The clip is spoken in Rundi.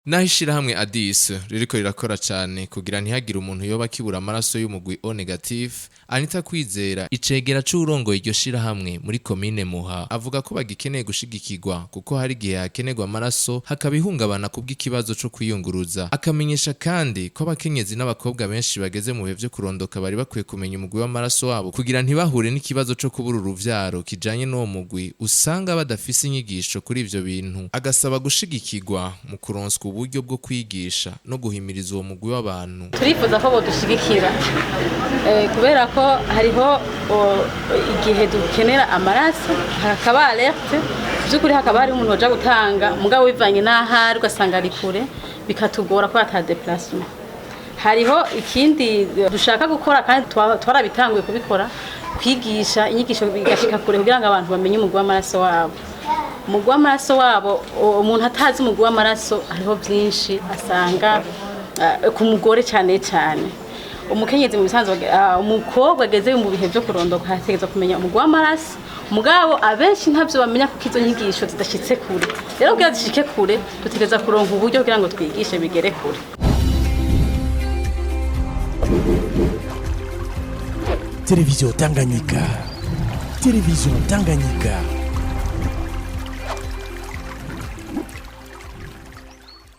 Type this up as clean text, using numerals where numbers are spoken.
Naho ishirahamwe Adis ririko rirakora cane kugira ntihagire umuntu yoba akibura amaraso y'umugwi O negative, Anita Kwizera icegera c'urongoye iryo shirahamwe muri komine Muha avuga ko bagikeneye gushigikirwa kuko hari igihe hakenerwa amaraso hakaba ihungabana kubw'ikibazo co kwiyunguruza. Akamenyesha kandi ko abakenyezi n'abakobwa benshi bageze mu bihe vyo kurondoka bari bakwiye kumenya umugwi w'amaraso wabo kugira ntibahure n'ikibazo co kubura uruvyaro kijanye n'uwo mugwi usanga badafise inyigisho kuri ivyo bintu. Agasaba gushigikirwa mu kuronswa uburyo bwo kwigisha no guhimiriza uwo mugwi w'abantu. Turifuza ko bodushigikira kubera ko hariho igihe dukenera amaraso hakaba alerte by'ukuri hakaba hari umuntu waje gutanga mugabo bivanye n'ahari ugasanga ari kure bikatugora ko ata déplacement. Hariho ikindi dushaka gukora kandi twarabitanguye kubikora kwigisha inyigisho bigashika kure kugira ngo abantu bamenye umugwi w'amaraso wabo. Umugwi w'amaraso wabo umuntu atazi umugwi w'amaraso hariho byinshi asanga ku mugore cyane cyane. Umukenyezi mu bisanzwe umukobwa ageze mu bihe byo kurondoka hategeza kumenya umugwi w'amaraso mugabo abenshi ntavyo bamenya kuko izo nyigisho zidashitse kure. Rero kugira zishike kure dutegeza kuronka uburyo kugira ngo twigishe bigere kure. Television Tanganyika. Television Tanganyika.